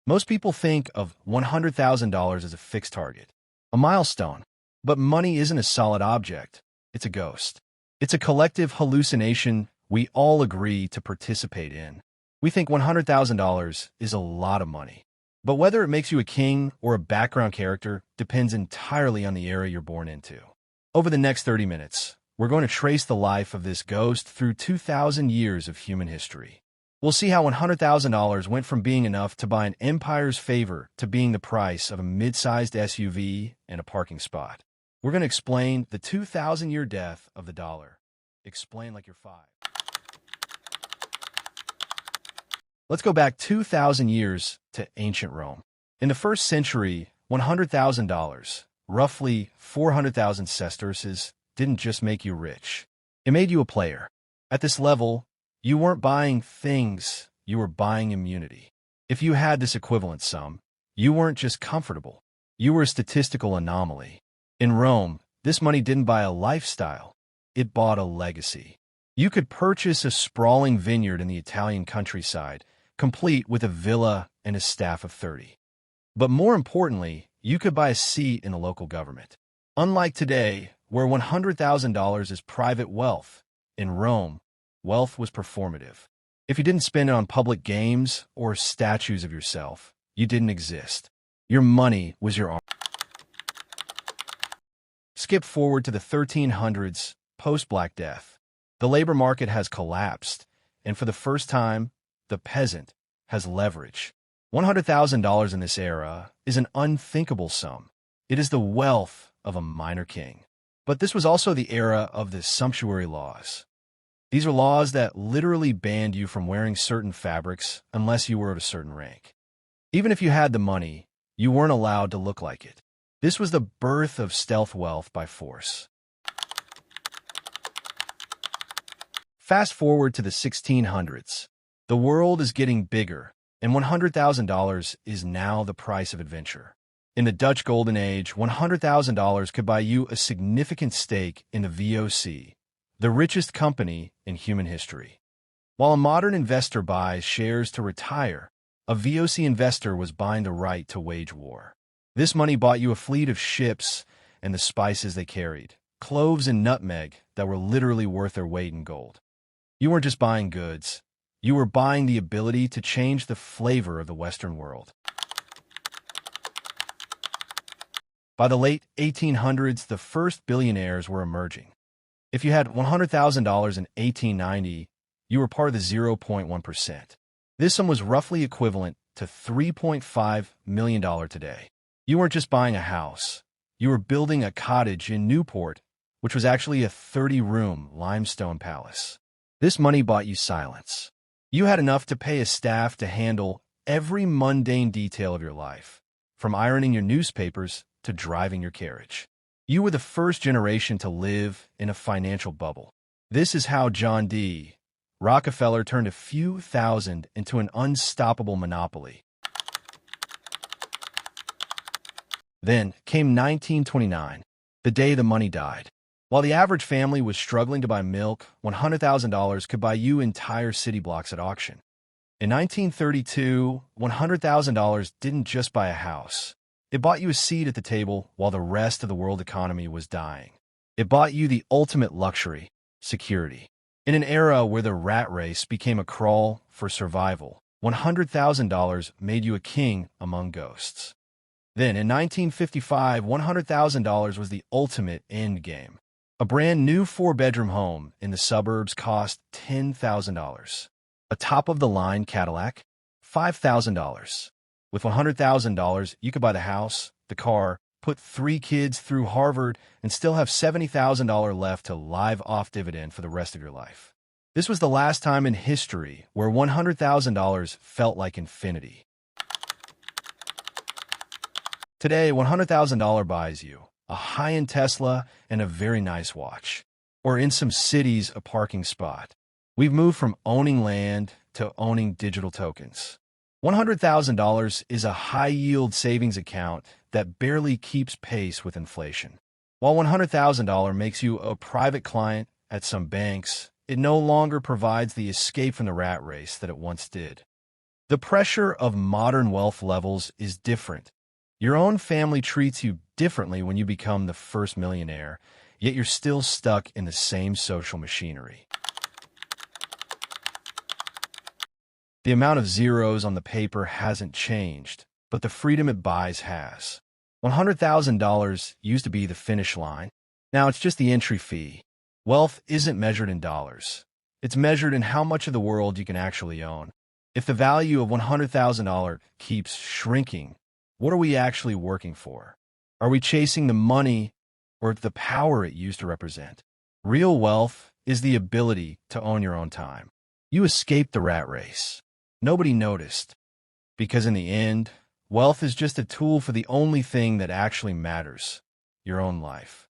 Most people think of $100,000 as a fixed target, a milestone. But money isn't a solid object. It's a ghost. It's a collective hallucination we all agree to participate in. We think $100,000 is a lot of money. But whether it makes you a king or a background character depends entirely on the era you're born into. Over the next 30 minutes, we're going to trace the life of this ghost through 2,000 years of human history. We'll see how $100,000 went from being enough to buy an empire's favor to being the price of a mid-sized SUV and a parking spot. We're going to explain the 2,000-year death of the dollar. Explain like you're 5. Let's go back 2,000 years to ancient Rome. In the 1st century, $100,000, roughly 400,000 sesterces, didn't just make you rich. It made you a player. At this level, you weren't buying things, you were buying immunity. If you had this equivalent sum, you weren't just comfortable, you were a statistical anomaly. In Rome, this money didn't buy a lifestyle, it bought a legacy. You could purchase a sprawling vineyard in the Italian countryside, complete with a villa and a staff of 30. But more importantly, you could buy a seat in the local government. Unlike today, where $100,000 is private wealth, in Rome, wealth was performative. If you didn't spend it on public games or statues of yourself, you didn't exist. Your money was your arm. Skip forward to the 1300s, post-Black Death. The labor market has collapsed, and for the first time, the peasant has leverage. $100,000 in this era is an unthinkable sum. It is the wealth of a minor king. But this was also the era of the sumptuary laws. These are laws that literally banned you from wearing certain fabrics unless you were of a certain rank. Even if you had the money, you weren't allowed to look like it. This was the birth of stealth wealth by force. Fast forward to the 1600s. The world is getting bigger, and $100,000 is now the price of adventure. In the Dutch Golden Age, $100,000 could buy you a significant stake in the VOC, the richest company in human history. While a modern investor buys shares to retire, a VOC investor was buying the right to wage war. This money bought you a fleet of ships and the spices they carried, cloves and nutmeg that were literally worth their weight in gold. You weren't just buying goods, you were buying the ability to change the flavor of the Western world. By the late 1800s, the first billionaires were emerging. If you had $100,000 in 1890, you were part of the 0.1%. This sum was roughly equivalent to $3.5 million today. You weren't just buying a house. You were building a cottage in Newport, which was actually a 30-room limestone palace. This money bought you silence. You had enough to pay a staff to handle every mundane detail of your life, from ironing your newspapers to driving your carriage. You were the first generation to live in a financial bubble. This is how John D. Rockefeller turned a few thousand into an unstoppable monopoly. Then came 1929, the day the money died. While the average family was struggling to buy milk, $100,000 could buy you entire city blocks at auction. In 1932, $100,000 didn't just buy a house. It bought you a seat at the table while the rest of the world economy was dying. It bought you the ultimate luxury, security. In an era where the rat race became a crawl for survival, $100,000 made you a king among ghosts. Then, in 1955, $100,000 was the ultimate end game. A brand new 4-bedroom home in the suburbs cost $10,000. A top-of-the-line Cadillac, $5,000. With $100,000, you could buy the house, the car, put 3 kids through Harvard, and still have $70,000 left to live off dividend for the rest of your life. This was the last time in history where $100,000 felt like infinity. Today, $100,000 buys you a high-end Tesla and a very nice watch, or in some cities, a parking spot. We've moved from owning land to owning digital tokens. $100,000 is a high-yield savings account that barely keeps pace with inflation. While $100,000 makes you a private client at some banks, it no longer provides the escape from the rat race that it once did. The pressure of modern wealth levels is different. Your own family treats you differently when you become the first millionaire, yet you're still stuck in the same social machinery. The amount of zeros on the paper hasn't changed, but the freedom it buys has. $100,000 used to be the finish line. Now it's just the entry fee. Wealth isn't measured in dollars. It's measured in how much of the world you can actually own. If the value of $100,000 keeps shrinking, what are we actually working for? Are we chasing the money or the power it used to represent? Real wealth is the ability to own your own time. You escaped the rat race. Nobody noticed. Because in the end, wealth is just a tool for the only thing that actually matters, your own life.